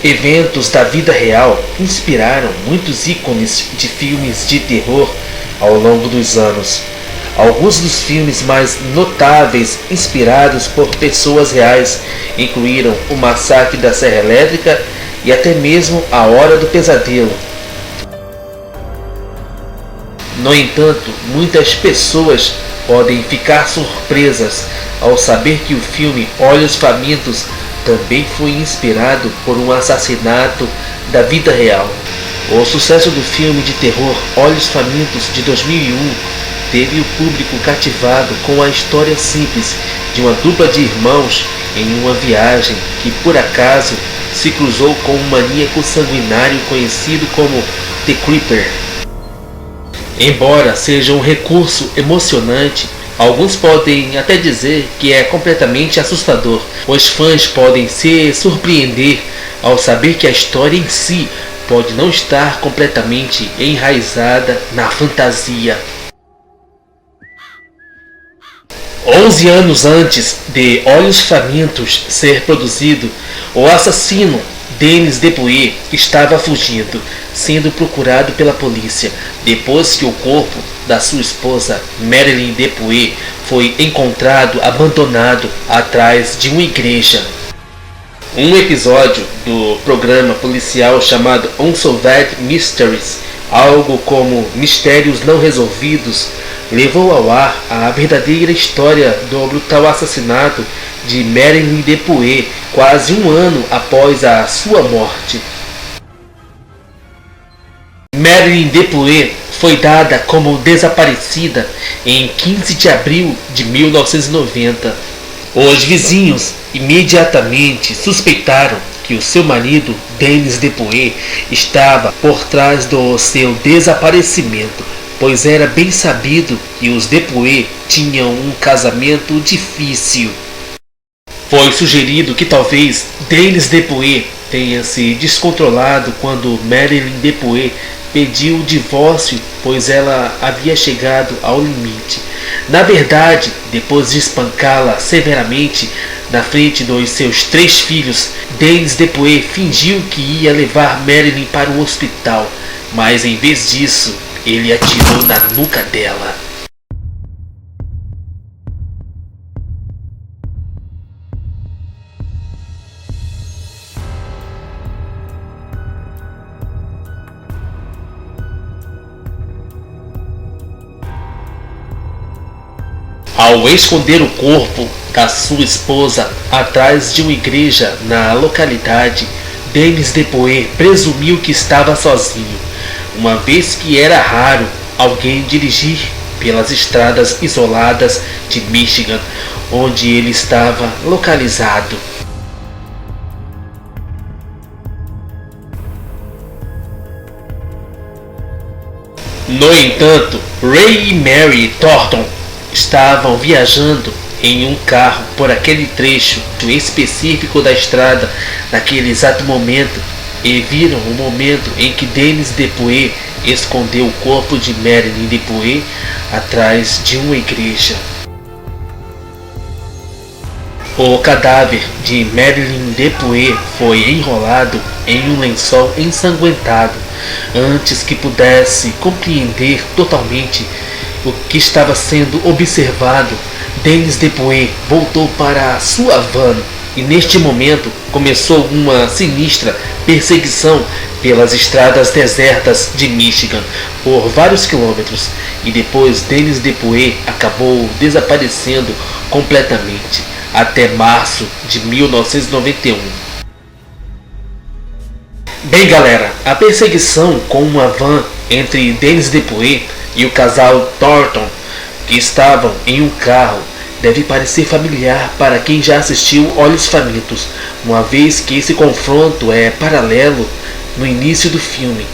Eventos da vida real inspiraram muitos ícones de filmes de terror ao longo dos anos. Alguns dos filmes mais notáveis inspirados por pessoas reais incluíram O Massacre da Serra Elétrica e até mesmo A Hora do Pesadelo. No entanto, muitas pessoas podem ficar surpresas ao saber que o filme Olhos Famintos também foi inspirado por um assassinato da vida real. O sucesso do filme de terror Olhos Famintos de 2001 teve o público cativado com a história simples de uma dupla de irmãos em uma viagem que por acaso se cruzou com um maníaco sanguinário conhecido como The Creeper. Embora seja um recurso emocionante, alguns podem até dizer que é completamente assustador. Os fãs podem se surpreender ao saber que a história em si pode não estar completamente enraizada na fantasia. 11 anos antes de Olhos Famintos ser produzido, o assassino Dennis Dupuy estava fugindo, sendo procurado pela polícia, depois que o corpo da sua esposa Marilyn Dupuy foi encontrado abandonado atrás de uma igreja. Um episódio do programa policial chamado Unsolved Mysteries, algo como Mistérios Não Resolvidos, levou ao ar a verdadeira história do brutal assassinato de Marilyn Dupuy quase um ano após a sua morte. Marilyn Dupuy foi dada como desaparecida em 15 de abril de 1990. Os vizinhos imediatamente suspeitaram que o seu marido, Dennis Dupuy, estava por trás do seu desaparecimento, pois era bem sabido que os Dupuy tinham um casamento difícil. Foi sugerido que talvez Dennis Dupuy tenha se descontrolado quando Marilyn Dupuy pediu o divórcio, pois ela havia chegado ao limite. Na verdade, depois de espancá-la severamente na frente dos seus 3 filhos, Dennis Dupuy fingiu que ia levar Marilyn para o hospital, mas em vez disso, ele atirou na nuca dela. Ao esconder o corpo da sua esposa atrás de uma igreja na localidade, Dennis Dupuy presumiu que estava sozinho, uma vez que era raro alguém dirigir pelas estradas isoladas de Michigan, onde ele estava localizado. No entanto, Ray e Mary Thornton estavam viajando em um carro por aquele trecho específico da estrada naquele exato momento e viram o momento em que Dennis Dupuy escondeu o corpo de Marilyn Dupuy atrás de uma igreja. O cadáver de Marilyn Dupuy foi enrolado em um lençol ensanguentado antes que pudesse compreender totalmente o que estava sendo observado. Dennis Dupuy voltou para a sua van e neste momento começou uma sinistra perseguição pelas estradas desertas de Michigan por vários quilômetros, e depois Dennis Dupuy acabou desaparecendo completamente até março de 1991. Bem galera, a perseguição com uma van entre Dennis Dupuy e o casal Thornton, que estavam em um carro, deve parecer familiar para quem já assistiu Olhos Famintos, uma vez que esse confronto é paralelo no início do filme,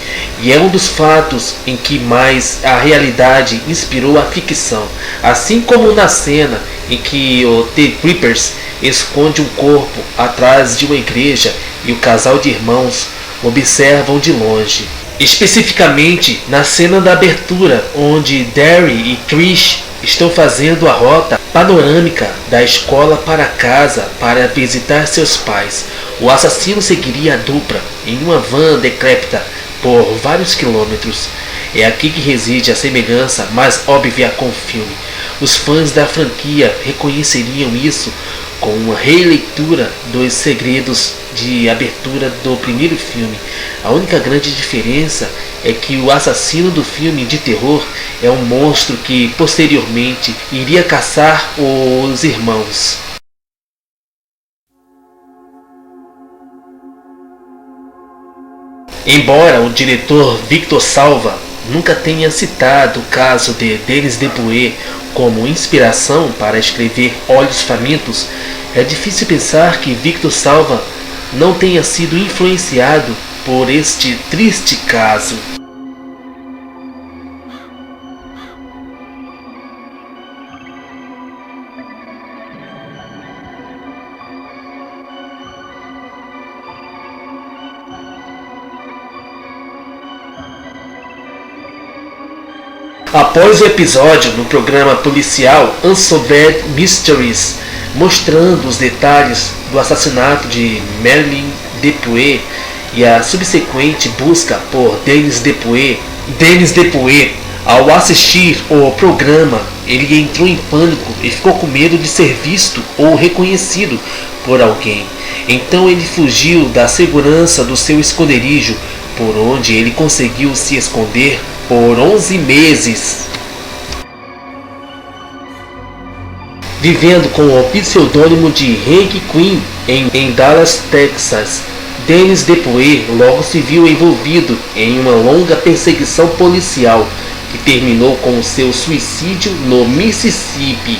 e é um dos fatos em que mais a realidade inspirou a ficção, assim como na cena em que o The Creepers esconde um corpo atrás de uma igreja e o casal de irmãos observam de longe. Especificamente na cena da abertura, onde Derry e Trish estão fazendo a rota panorâmica da escola para casa para visitar seus pais. O assassino seguiria a dupla em uma van decrépita por vários quilômetros. É aqui que reside a semelhança mais óbvia com o filme. Os fãs da franquia reconheceriam isso com uma releitura dos segredos de abertura do primeiro filme. A única grande diferença é que o assassino do filme de terror é um monstro que posteriormente iria caçar os irmãos. Embora o diretor Victor Salva nunca tenha citado o caso de Denis Debbouze como inspiração para escrever Olhos Famintos, é difícil pensar que Victor Salva não tenha sido influenciado por este triste caso. Após o episódio no programa policial Unsolved Mysteries, mostrando os detalhes do assassinato de Marilyn Debbouze e a subsequente busca por Denis Debbouze, ao assistir o programa, ele entrou em pânico e ficou com medo de ser visto ou reconhecido por alguém. Então ele fugiu da segurança do seu esconderijo, por onde ele conseguiu se esconder por 11 meses. Vivendo com o pseudônimo de Hank Quinn em Dallas, Texas, Denis Debbouze logo se viu envolvido em uma longa perseguição policial que terminou com seu suicídio no Mississippi.